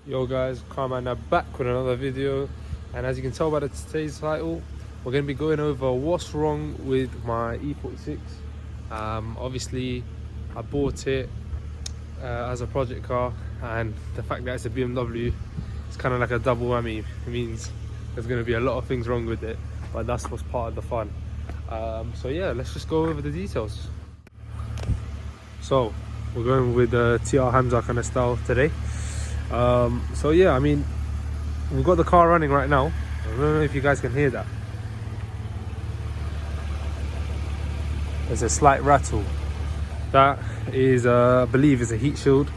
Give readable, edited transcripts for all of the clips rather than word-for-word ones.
Yo guys, Carman now back with another video, and as you can tell by today's title, we're going to be going over what's wrong with my E46. Obviously I bought it as a project car, and the fact that it's a BMW, it's kind of like a double whammy. It means there's going to be a lot of things wrong with it, but that's what's part of the fun. So yeah, let's just go over the details. So we're going with the TR Hamza kind of style today. So yeah, I mean, we've got the car running right now. I don't know if you guys can hear that. There's a slight rattle. That is, I believe, is a heat shield.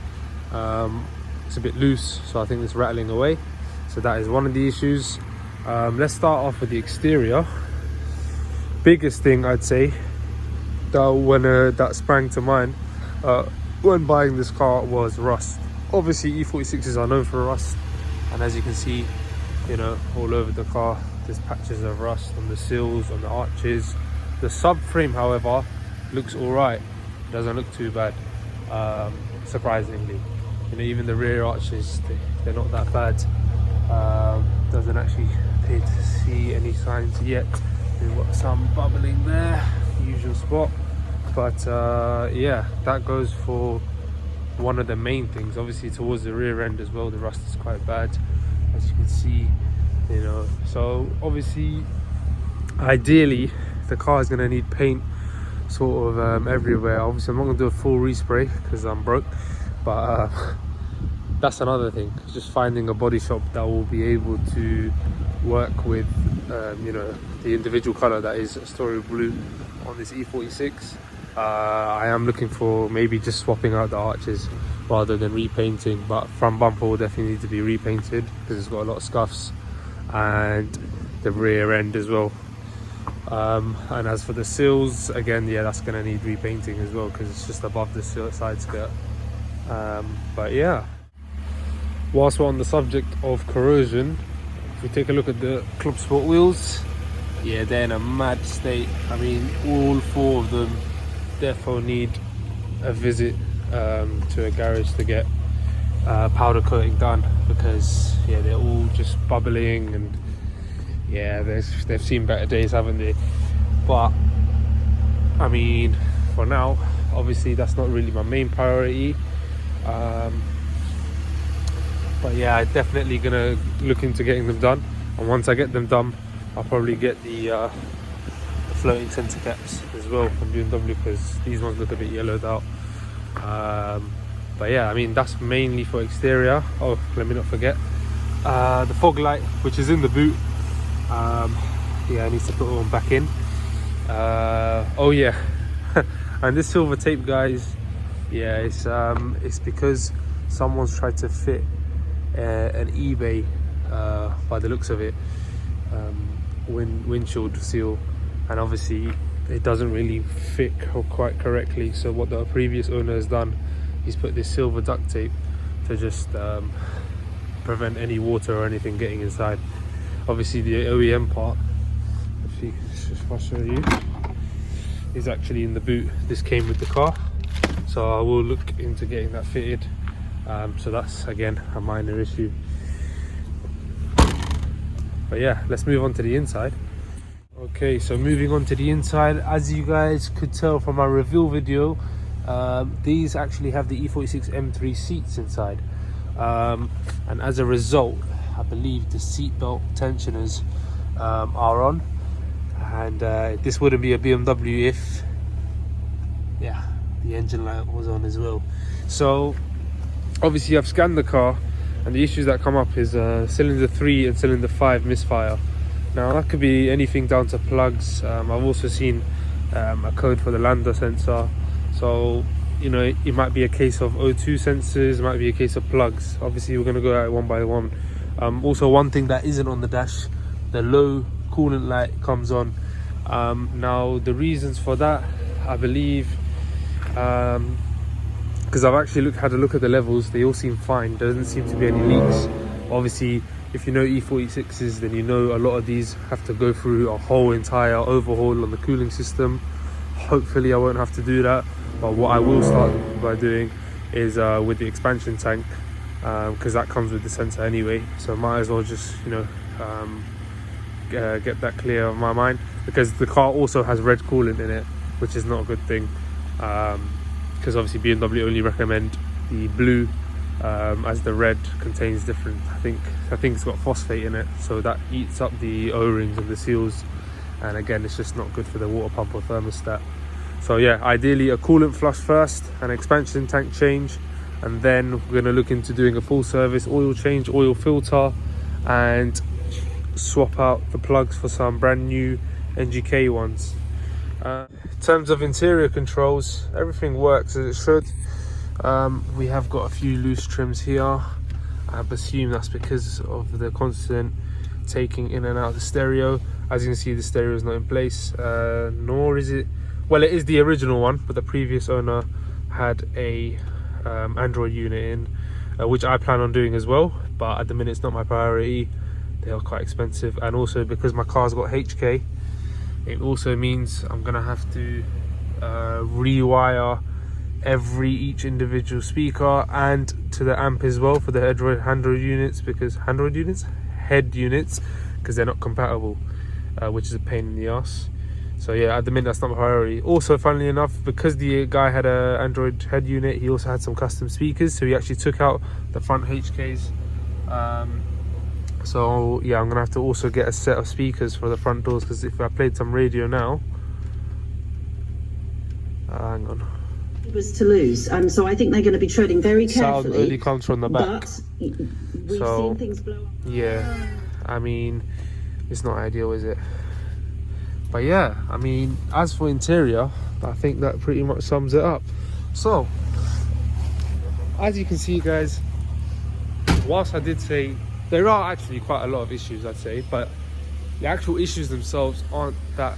It's a bit loose, so I think it's rattling away. So that is one of the issues. Let's start off with the exterior. Biggest thing I'd say that sprang to mind when buying this car was rust. Obviously E46s are known for rust, and as you can see, you know, all over the car there's patches of rust on the sills, on the arches. The subframe, however, looks all right. It doesn't look too bad, surprisingly. You know, even the rear arches, they're not that bad. Doesn't actually appear to see any signs yet. We've got some bubbling there, usual spot, but yeah, that goes for one of the main things. Obviously towards the rear end as well, the rust is quite bad, as you can see, you know. So obviously, ideally, the car is going to need paint sort of everywhere. Obviously I'm not going to do a full respray because I'm broke, but that's another thing, just finding a body shop that will be able to work with you know, the individual color that is story blue on this E46. I am looking for maybe just swapping out the arches rather than repainting, but front bumper will definitely need to be repainted because it's got a lot of scuffs, and the rear end as well. And as for the sills, again, yeah, that's going to need repainting as well because it's just above the side skirt. But yeah, whilst we're on the subject of corrosion, if we take a look at the Club Sport wheels, yeah, they're in a mad state. I mean, all four of them therefore need a visit to a garage to get powder coating done, because yeah, they're all just bubbling, and yeah, they've seen better days, haven't they? But I mean, for now, obviously that's not really my main priority, but yeah, I'm definitely gonna look into getting them done, and once I get them done, I'll probably get the floating center caps as well from BMW, because these ones look a bit yellowed out. But yeah, I mean, that's mainly for exterior. Oh, let me not forget the fog light, which is in the boot. Yeah, I need to put one back in. Oh yeah, and this silver tape, guys, yeah, it's because someone's tried to fit an eBay, by the looks of it, windshield seal, and obviously it doesn't really fit quite correctly. So what the previous owner has done, he's put this silver duct tape to just prevent any water or anything getting inside. Obviously the OEM part, if I'll show you, is actually in the boot. This came with the car, so I will look into getting that fitted. So that's again a minor issue. But yeah, let's move on to the inside. Okay, so moving on to the inside, as you guys could tell from our reveal video, these actually have the E46 M3 seats inside, and as a result, I believe the seatbelt tensioners are on, and this wouldn't be a BMW if, yeah, the engine light was on as well. So obviously I've scanned the car, and the issues that come up is cylinder 3 and cylinder 5 misfire. Now that could be anything down to plugs. I've also seen a code for the lambda sensor, so you know, it might be a case of O2 sensors, it might be a case of plugs. Obviously we're going to go at it one by one. Also, one thing that isn't on the dash, the low coolant light comes on. Now the reasons for that, I believe, because I've actually had a look at the levels, they all seem fine. There doesn't seem to be any leaks. Obviously, if you know E46s, then you know a lot of these have to go through a whole entire overhaul on the cooling system. Hopefully I won't have to do that, but what I will start by doing is with the expansion tank, because that comes with the sensor anyway, so might as well just, you know, get that clear of my mind, because the car also has red coolant in it, which is not a good thing, because obviously BMW only recommend the blue, as the red contains different, I think it's got phosphate in it, so that eats up the O-rings and the seals, and again it's just not good for the water pump or thermostat. So yeah, ideally a coolant flush first, an expansion tank change, and then we're going to look into doing a full service oil change, oil filter, and swap out the plugs for some brand new NGK ones. In terms of interior controls, everything works as it should. We have got a few loose trims here. I assume that's because of the constant taking in and out of the stereo. As you can see, the stereo is not in place, nor is it, well, it is the original one, but the previous owner had a Android unit in, which I plan on doing as well, but at the minute it's not my priority. They are quite expensive, and also because my car's got HK, it also means I'm gonna have to rewire each individual speaker and to the amp as well for the Android units, because head units, because they're not compatible, which is a pain in the ass. So yeah, at the minute that's not my priority. Also, funnily enough, because the guy had a Android head unit, he also had some custom speakers, so he actually took out the front HKs. So yeah, I'm gonna have to also get a set of speakers for the front doors, because if I played some radio now, hang on, was to lose, so I think they're going to be treading very carefully. Sound only comes from the back, but we've seen things blow up. Yeah, I mean, it's not ideal, is it? But yeah, I mean, as for interior, I think that pretty much sums it up. So as you can see, guys, whilst I did say there are actually quite a lot of issues, I'd say, but the actual issues themselves aren't that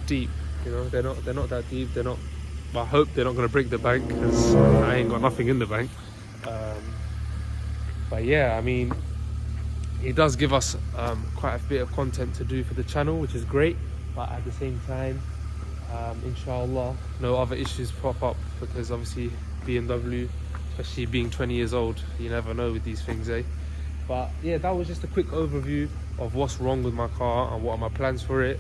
deep. You know, they're not that deep. They're not, I hope they're not going to break the bank, because I ain't got nothing in the bank. But yeah, I mean, it does give us quite a bit of content to do for the channel, which is great. But at the same time, inshallah, no other issues pop up, because obviously BMW, especially being 20 years old, you never know with these things, eh? But yeah, that was just a quick overview of what's wrong with my car and what are my plans for it.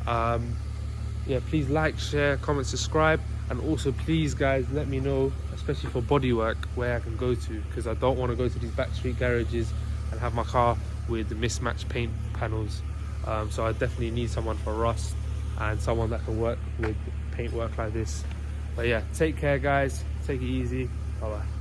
Yeah, please like, share, comment, subscribe, and also please, guys, let me know, especially for bodywork, where I can go to, because I don't want to go to these backstreet garages and have my car with the mismatched paint panels. So I definitely need someone for rust and someone that can work with paint work like this. But yeah, take care, guys, take it easy, bye bye.